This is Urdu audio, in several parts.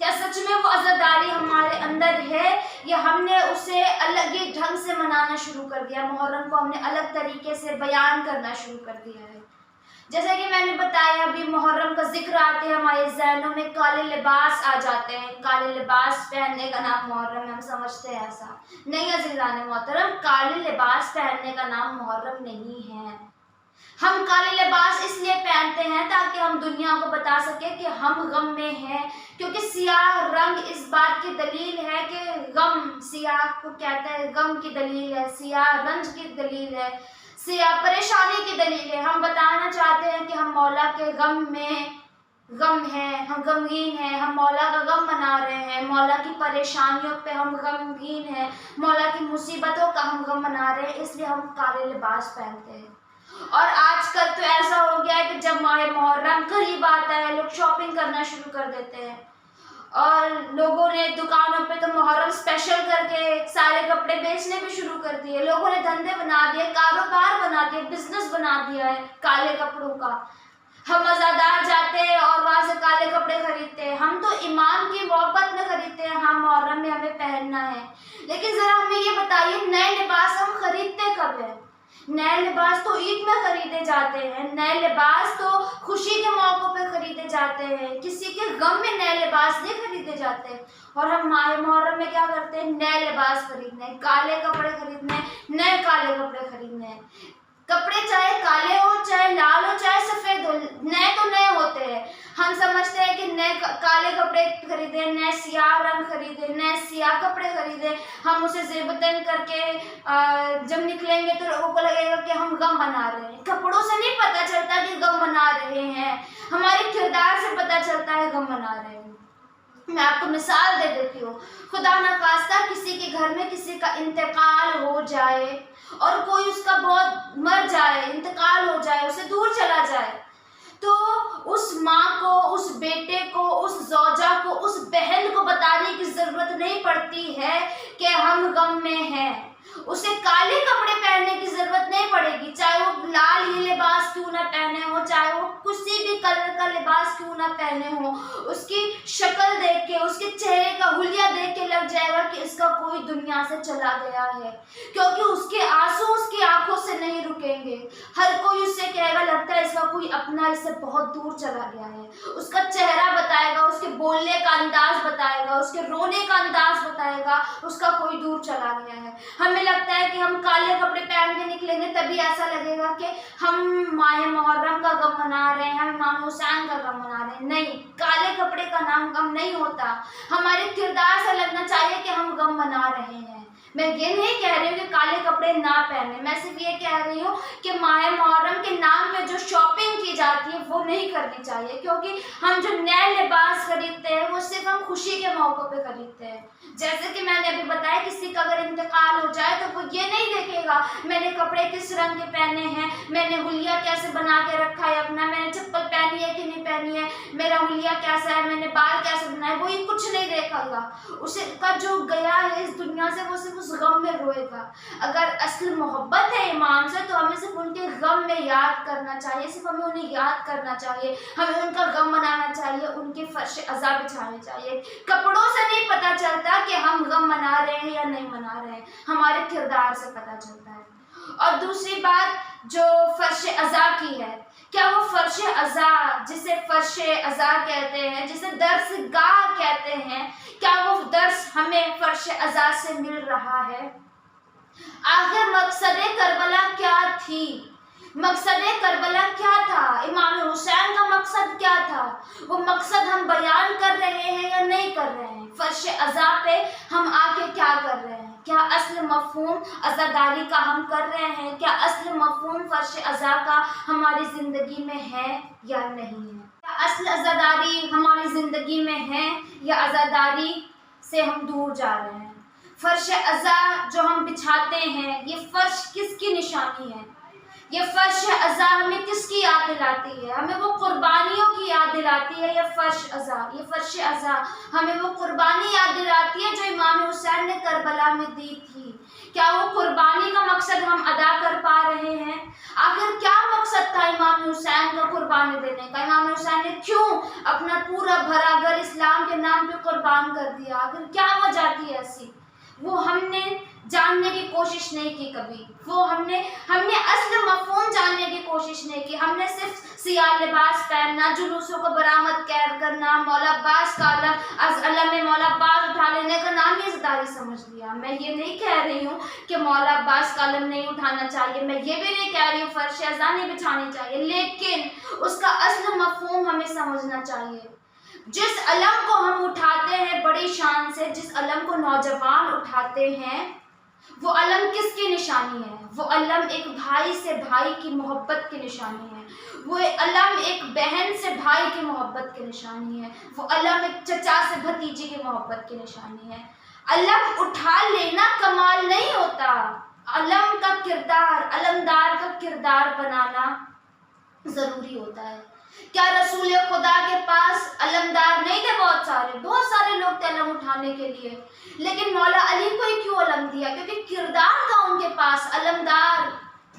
کیا سچ میں وہ عزاداری ہمارے اندر ہے یا ہم نے اسے الگ ہی ڈھنگ سے منانا شروع کر دیا؟ محرم کو ہم نے الگ طریقے سے بیان کرنا شروع کر دیا ہے۔ جیسا کہ میں نے بتایا، ابھی محرم کا ذکر آتے ہیں ہمارے ذہنوں میں کالے لباس آ جاتے ہیں۔ کالے لباس پہننے کا نام محرم ہے، ہم سمجھتے ہیں ایسا نہیں۔ عزیزان محترم، کالے لباس پہننے کا نام محرم نہیں ہے۔ ہم کالے لباس اس لیے پہنتے ہیں تاکہ ہم دنیا کو بتا سکیں کہ ہم غم میں ہیں، کیونکہ سیاہ رنگ اس بات کی دلیل ہے کہ غم، سیاہ کو کہتا ہے غم کی دلیل ہے، سیاہ رنج کی دلیل ہے، سیاہ پریشانی کی دلیل ہے۔ ہم بتانا چاہتے ہیں کہ ہم مولا کے غم میں غم ہیں، ہم غمگین ہیں، ہم مولا کا غم منا رہے ہیں، مولا کی پریشانیوں پہ ہم غمگین ہیں، مولا کی مصیبتوں کا ہم غم منا رہے ہیں، اس لیے ہم کالے لباس پہنتے ہیں۔ اور آج کل تو ایسا ہو گیا ہے کہ جب ماہ محرم قریب آتا ہے، لوگ شاپنگ کرنا شروع کر دیتے ہیں، اور لوگوں نے دکانوں پہ تو محرم اسپیشل کر کے سارے کپڑے بیچنے بھی شروع کر دیے۔ لوگوں نے دھندے بنا دیے، کاروبار بنا دیے، بزنس بنا دیا ہے کالے کپڑوں کا۔ ہم عزادار جاتے ہیں اور وہاں سے کالے کپڑے خریدتے ہیں۔ ہم تو ایمان کی محبت میں خریدتے ہیں، ہاں محرم میں ہمیں پہننا ہے، لیکن ذرا ہمیں یہ بتائیے نئے لباس ہم خریدتے کب ہیں؟ نئے لباس تو عید میں خریدے جاتے ہیں، نئے لباس تو خوشی کے موقع پہ خریدے جاتے ہیں، کسی کے غم میں نئے لباس نہیں خریدے جاتے۔ اور ہم ماہ محرم میں کیا کرتے ہیں؟ نئے لباس خریدنے ہیں، کالے کپڑے خریدنے ہیں، نئے کالے کپڑے خریدنے ہیں۔ کپڑے چاہے کالے ہو، چاہے لال ہو، چاہے سفید ہو، نئے تو نئے ہوتے ہیں۔ ہم سمجھتے ہیں کہ نئے کالے کپڑے خریدے، نئے سیاہ رنگ خریدے، نئے سیاہ کپڑے خریدے، ہم اسے زیبتن کر کے جب نکلیں گے تو لوگوں کو لگے گا کہ ہم غم منا رہے ہیں۔ کپڑوں سے نہیں پتہ چلتا کہ غم منا رہے ہیں، ہمارے کردار سے پتہ چلتا ہے غم منا رہے ہیں۔ میں آپ کو مثال دے دیتی ہوں، خدا نخواستہ کسی کے گھر میں کسی کا انتقال ہو جائے اور کوئی اس کا بہت مر جائے، انتقال ہو جائے، اسے دور چلا جائے، تو اس ماں کو، اس بیٹے کو، اس زوجہ کو، اس بہن کو بتانے کی ضرورت نہیں پڑتی ہے کہ ہم غم میں ہیں۔ اسے کالے کپڑے پہننے کی ضرورت نہیں پڑے گی، چاہے وہ لال ہی لباس کیوں نہ پہنے ہو، چاہے وہ کسی بھی کلر کا لباس کیوں نہ پہنے ہو، اس کی شکل دیکھ کے، اس کے چہرے کا حلیہ دیکھ کے لگ جائے گا کہ اس کا کوئی دنیا سے چلا گیا ہے، کیونکہ اس کے آنسو اس کی آنکھوں سے نہیں رکیں گے۔ ہر کوئی اس سے کہے گا لگتا ہے اس کا کوئی اپنا اس سے بہت دور چلا گیا ہے۔ اس کا چہرہ بتائے گا، اس کے بولنے کا انداز بتائے گا، اس کے رونے کا انداز بتائے گا، اس کا کوئی دور چلا گیا ہے۔ ہمیں لگتا ہے کہ ہم کالے کپڑے پہن کے نکلیں گے تبھی ایسا لگے گا کہ ہم ماہ محرم کا غم منا رہے ہیں، ہم امام حسین کا غم منا رہے ہیں۔ نہیں، کالے کپڑے کا نام غم نہیں ہوتا۔ ہمارے کردار سے لگنا چاہیے کہ ہم غم منا رہے ہیں۔ میں یہ نہیں کہہ رہی ہوں کہ کالے کپڑے نہ پہنیں، میں صرف یہ کہہ رہی ہوں کہ ماہ محرم کے نام پہ جو شاپنگ کی جاتی ہے وہ نہیں کرنی چاہیے، کیونکہ ہم جو نئے لباس خریدتے ہیں وہ صرف ہم خوشی کے موقع پہ خریدتے ہیں۔ جیسے کہ میں نے ابھی بتایا، کسی کا اگر انتقال ہو جائے تو وہ یہ نہیں دیکھے گا میں نے کپڑے کس رنگ کے پہنے ہیں، میں نے حلیہ کیسے بنا کے رکھا ہے اپنا، میں نے چپل پہنی ہے کہ نہیں پہنی ہے، میرا حلیہ کیسا ہے، میں نے بال کیسے بنائے، وہ یہ کچھ نہیں دیکھا گا۔ اسے کا جو گیا ہے اس دنیا سے وہ صرف اس غم میں روئے گا۔ اگر اصل محبت ہے امام سے تو ہمیں صرف ان کے غم میں یاد کرنا چاہیے، صرف ہمیں انہیں یاد کرنا چاہیے، ہمیں ان کا غم منانا چاہیے، ان کے فرش عزا بچھانے چاہیے۔ کپڑوں سے نہیں پتہ چلتا کہ ہم غم منا رہے ہیں یا نہیں منا رہے ہیں، ہمارے کردار سے پتہ چلتا ہے۔ اور دوسری بات جو فرش عزا کی ہے، کیا وہ فرش عزا جسے فرش عزا کہتے ہیں، جسے درس گاہ کہتے ہیں، کیا وہ درس ہمیں فرش عزا سے مل رہا ہے؟ آخر مقصد کربلا کیا تھی؟ مقصد کربلا کیا تھا؟ امام حسین کا مقصد کیا تھا؟ وہ مقصد ہم بیان کر رہے ہیں یا نہیں کر رہے ہیں؟ فرش عزا پہ ہم آ کے کیا کر رہے ہیں؟ کیا اصل مفہوم عزاداری کا ہم کر رہے ہیں؟ کیا اصل مفہوم فرش عزا کا ہماری زندگی میں ہے یا نہیں ہے؟ کیا اصل عزاداری ہماری زندگی میں ہے یا عزاداری سے ہم دور جا رہے ہیں؟ فرش عزا جو ہم بچھاتے ہیں، یہ فرش کس کی نشانی ہے؟ یہ فرش عزا ہمیں کس کی یاد دلاتی ہے؟ ہمیں وہ قربانیوں کی یاد دلاتی ہے یہ فرش عزا ہمیں وہ قربانی یاد دلاتی ہے جو امام حسین نے کربلا کربلا میں دی تھی، کیا وہ قربانی کا مقصد ہم ادا کر پا رہے ہیں؟ آخر کیا مقصد تھا امام حسین کا قربانی دینے کا؟ امام حسین نے کیوں اپنا پورا بھرا گھر اسلام کے نام پہ قربان کر دیا؟ آخر کیا وجہ تھی ایسی؟ وہ ہم نے جاننے کی کوشش نہیں کی کبھی، وہ ہم نے اصل مفہوم جاننے کی کوشش نہیں کی۔ ہم نے صرف سیاہ لباس پہننا، جلوسوں کو برآمد کرنا، مولا عباس کا علم مولا عباس اٹھا لینے کا نام ہی عزاداری سمجھ لیا۔ میں یہ نہیں کہہ رہی ہوں کہ مولا عباس کا علم نہیں اٹھانا چاہیے، میں یہ بھی نہیں کہہ رہی ہوں فرش ازاں نہیں بچھانی چاہیے، لیکن اس کا اصل مفہوم ہمیں سمجھنا چاہیے۔ جس علم کو ہم اٹھاتے ہیں بڑی شان سے، جس علم کو نوجوان اٹھاتے ہیں، وہ علم کس کی نشانی ہے؟ وہ علم ایک بھائی سے بھائی کی محبت کی نشانی ہے، وہ علم ایک بہن سے بھائی کی محبت کی نشانی ہے، وہ علم ایک چچا سے بھتیجی کی محبت کی نشانی ہے۔ علم اٹھا لینا کمال نہیں ہوتا، علم کا کردار، علمدار کا کردار بنانا ضروری ہوتا ہے۔ کیا رسول خدا کے پاس علمدار نہیں تھے؟ بہت سارے لوگ تھے علم اٹھانے کے لیے، لیکن مولا علی کو ہی کیوں علم دیا؟ کیونکہ کردار تھا ان کے پاس، علمدار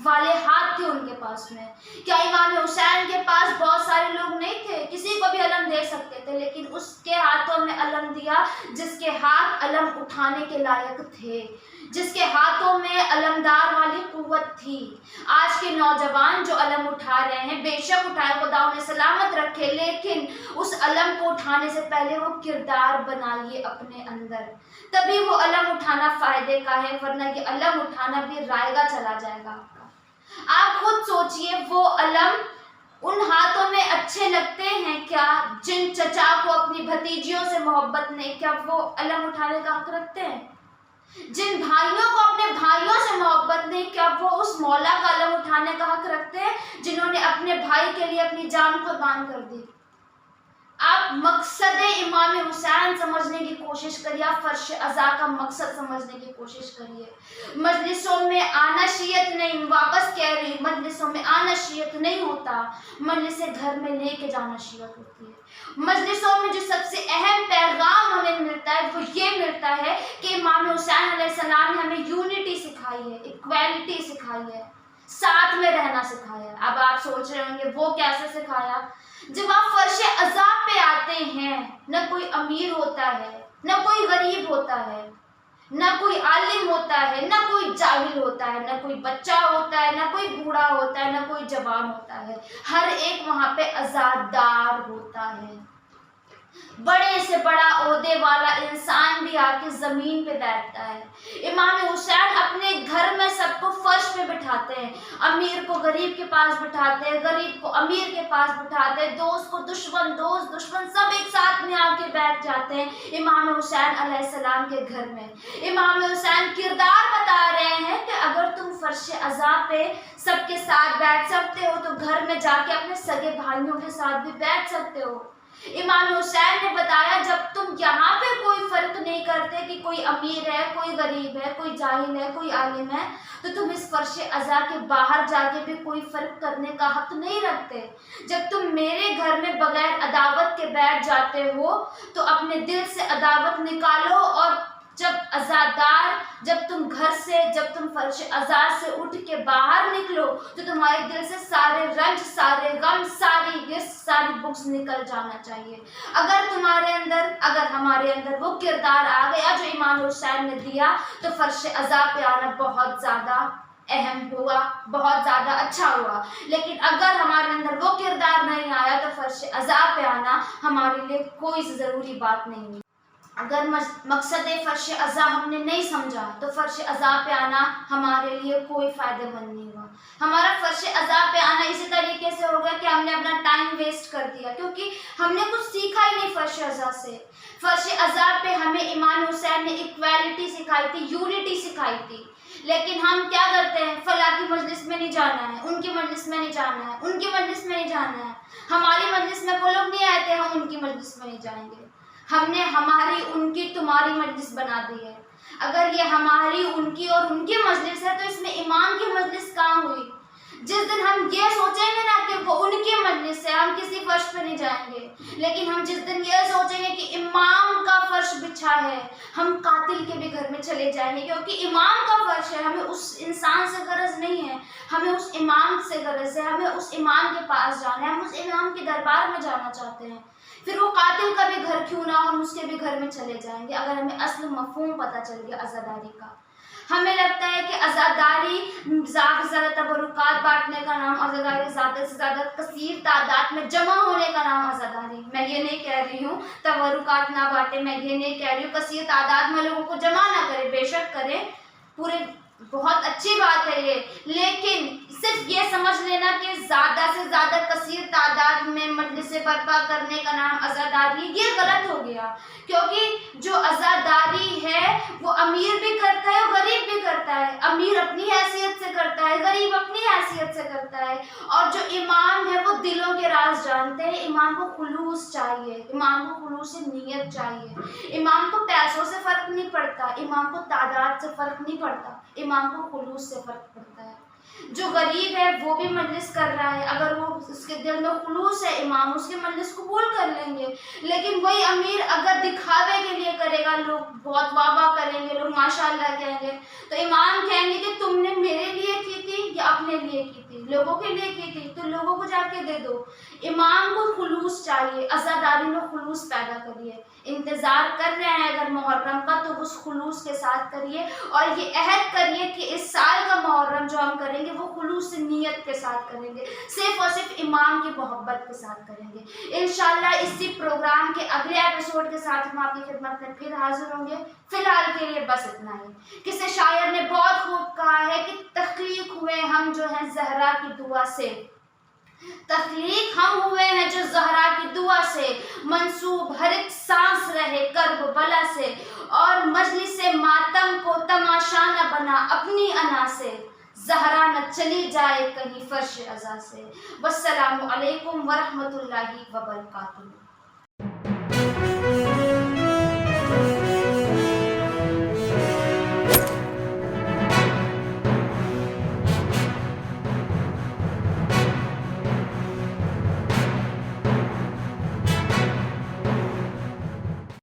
والے ہاتھ تھے ان کے پاس میں۔ کیا امام حسین کے پاس بہت سارے لوگ نہیں تھے؟ کسی کو بھی علم دے سکتے تھے، لیکن اس کے ہاتھوں میں علم دیا جس کے ہاتھ علم اٹھانے کے لائق تھے، جس کے ہاتھوں میں علمدار والی قوت تھی۔ آج کے نوجوان جو علم اٹھا رہے ہیں، بے شک اٹھائے، خدا انہیں سلامت رکھے، لیکن اس علم کو اٹھانے سے پہلے وہ کردار بنائیے اپنے اندر، تبھی وہ علم اٹھانا فائدے کا ہے، ورنہ یہ علم اٹھانا بھی رائے گا چلا جائے گا۔ آپ خود سوچئے، وہ علم ان ہاتھوں میں اچھے لگتے ہیں کیا جن چچا کو اپنی بھتیجیوں سے محبت نہیں؟ کیا وہ علم اٹھانے کا حق رکھتے ہیں؟ جن بھائیوں کو اپنے بھائیوں سے محبت نہیں، کیا وہ اس مولا کا علم اٹھانے کا حق رکھتے ہیں جنہوں نے اپنے بھائی کے لیے اپنی جان قربان کر دی؟ آپ مقصد امام حسین سمجھنے کی کوشش کریے، آپ فرش ازاں کا مقصد سمجھنے کی کوشش کریے۔ مجلسوں میں آنا شیعت نہیں، واپس کہہ رہی، مجلسوں میں آنا شیعت نہیں ہوتا، مجلس گھر میں لے کے جانا شیعت ہوتی ہے۔ مجلسوں میں جو سب سے اہم پیغام ہمیں ملتا ہے وہ یہ ملتا ہے کہ امام حسین علیہ السلام نے ہمیں یونٹی سکھائی ہے، ایکویلٹی سکھائی ہے، ساتھ میں رہنا سکھایا ہے۔ اب آپ سوچ رہے ہوں گے وہ کیسے سکھایا؟ جب آپ فرش ازاں پہ آتے ہیں، نہ کوئی امیر ہوتا ہے، نہ کوئی غریب ہوتا ہے، نہ کوئی عالم ہوتا ہے، نہ کوئی جاہل ہوتا ہے، نہ کوئی بچہ ہوتا ہے، نہ کوئی بوڑھا ہوتا ہے، نہ کوئی جوان ہوتا ہے، ہر ایک وہاں پہ عزادار ہوتا ہے۔ بڑے سے بڑا عہدے والا انسان بھی آ کے زمین پہ بیٹھتا ہے۔ امام حسین اپنے گھر میں سب کو فرش پہ بٹھاتے ہیں، امیر کو غریب کے پاس بٹھاتے ہیں، غریب کو امیر کے پاس بٹھاتے ہیں، دوست کو دشمن، دوست دشمن سب ایک ساتھ میں آ کے بیٹھ جاتے ہیں امام حسین علیہ السلام کے گھر میں۔ امام حسین کردار بتا رہے ہیں کہ اگر تم فرش ازاں پہ سب کے ساتھ بیٹھ سکتے ہو تو گھر میں جا کے اپنے سگے بھائیوں کے ساتھ بھی بیٹھ سکتے ہو۔ امام حسین نے بتایا جب تم یہاں پہ کوئی فرق نہیں کرتے کہ کوئی امیر ہے، کوئی غریب ہے، کوئی جاہل ہے، کوئی عالم ہے، تو تم اس فرش ازاں کے باہر جا کے بھی کوئی فرق کرنے کا حق نہیں رکھتے۔ جب تم میرے گھر میں بغیر عداوت کے بیٹھ جاتے ہو تو اپنے دل سے عداوت نکالو، اور جب تم گھر سے، جب تم فرش ازاں سے اٹھ کے باہر نکلو تو تمہارے دل سے سارے رنج، سارے غم، ساری غصہ، ساری بغض نکل جانا چاہیے۔ اگر ہمارے اندر وہ کردار آ گیا جو امام حسین نے دیا تو فرش ازاں پہ آنا بہت زیادہ اہم ہوا، بہت زیادہ اچھا ہوا۔ لیکن اگر ہمارے اندر وہ کردار نہیں آیا تو فرش ازاں پہ آنا ہمارے لیے کوئی ضروری بات نہیں ہے۔ اگر مقصد فرش ازاں ہم نے نہیں سمجھا تو فرش ازاں پہ آنا ہمارے لیے کوئی فائدہ مند نہیں ہوا۔ ہمارا فرش ازاں پہ آنا اسی طریقے سے ہوگا کہ ہم نے اپنا ٹائم ویسٹ کر دیا، کیونکہ ہم نے کچھ سیکھا ہی نہیں فرش ازاں سے۔ فرش ازاں پہ ہمیں امام حسین نے ایکویلٹی سکھائی تھی، یونٹی سکھائی تھی، لیکن ہم کیا کرتے ہیں؟ فلاں کی مجلس میں نہیں جانا ہے، ان کی مجلس میں نہیں جانا ہے، ان کی مجلس میں نہیں جانا ہے، ہماری مجلس میں وہ لوگ نہیں آتے، ہم ان کی مجلس میں نہیں جائیں گے۔ ہم نے ہماری، ان کی، تمہاری مجلس بنا دی ہے۔ اگر یہ ہماری، ان کی اور ان کی مجلس ہے تو اس میں امام کی مجلس کہاں ہوئی؟ جس دن ہم یہ سوچیں گے نا کہ وہ ان کی مجلس سے ہم کسی فرش پہ نہیں جائیں گے، لیکن ہم جس دن یہ سوچیں گے کہ امام کا فرش بچھا ہے، ہم قاتل کے بھی گھر میں چلے جائیں گے، کیونکہ امام کا فرش ہے۔ ہمیں اس انسان سے غرض نہیں ہے، ہمیں اس امام سے غرض ہے، ہمیں اس امام کے پاس جانا ہے، ہم اس امام کے دربار میں جانا چاہتے ہیں۔ پھر وہ قاتل کا بھی گھر کیوں نہ ہو، ہم اس کے بھی گھر میں چلے جائیں گے اگر ہمیں اصل مفہوم پتہ چل گیا عزاداری کا۔ ہمیں لگتا ہے کہ عزاداری زیادہ سے زیادہ تبرکات بانٹنے کا نام عزاداری، زیادہ سے زیادہ کثیر تعداد میں جمع ہونے کا نام عزاداری۔ میں یہ نہیں کہہ رہی ہوں تبرکات نہ بانٹے، میں یہ نہیں کہہ رہی ہوں کثیر تعداد میں لوگوں کو جمع نہ کرے، بے شک کرے، پورے بہت اچھی بات ہے یہ، لیکن صرف یہ سمجھ لینا کہ زیادہ سے زیادہ کثیر تعداد میں مجلس برپا کرنے کا نام عزاداری، یہ غلط ہو گیا، کیونکہ جو عزاداری ہے وہ امیر بھی کرتا ہے اور غریب بھی کرتا ہے۔ امیر اپنی حیثیت سے کرتا ہے، غریب اپنی حیثیت سے کرتا ہے، اور جو امام ہے وہ دلوں کے راز جانتے ہیں۔ امام کو خلوص چاہیے، امام کو خلوص نیت چاہیے، امام کو پیسوں سے فرق نہیں پڑتا، امام کو تعداد سے فرق نہیں پڑتا، امام کو خلوص سے فرق پڑتا ہے۔ جو غریب ہے وہ بھی مجلس کر رہا ہے، اگر وہ اس کے دل میں خلوص ہے امام اس کے مجلس قبول کر لیں گے، لیکن وہی امیر اگر دکھاوے کے لیے کرے گا، لوگ بہت واہ واہ کریں گے، لوگ ماشاءاللہ کہیں گے، تو امام کہیں گے کہ تم نے میرے لیے کی تھی یا اپنے لیے کی تھی؟ لوگوں کے لیے کی تھی تو لوگوں کو جا کے دے دو۔ امام کو خلوص چاہیے، عزاداری میں خلوص پیدا کریے۔ انتظار کر رہے ہیں اگر محرم کا تو اس خلوص کے ساتھ کریے، اور یہ عہد کریے کہ اس سال کا محرم جو ہم کریں گے وہ خلوص نیت کے ساتھ کریں گے، صرف اور صرف امام کی محبت کے ساتھ کریں گے۔ انشاءاللہ اسی پروگرام کے اگلے ایپیسوڈ کے ساتھ ہم آپ کی خدمت میں پھر حاضر ہوں گے۔ فی الحال کے لیے بس اتنا ہی۔ کسی شاعر نے بہت خوب کہا ہے کہ تخلیق ہوئے ہم جو ہیں زہرا کی دعا سے، تخلیق ہم ہوئے ہیں جو زہرا کی دعا سے، منسوب ہر ایک سانس رہے کرب بلا سے، اور مجلس ماتم کو تماشا نہ بنا اپنی انا سے، زہرا نہ چلی جائے کہیں فرش عزا سے۔ والسلام علیکم ورحمۃ اللہ وبرکاتہ۔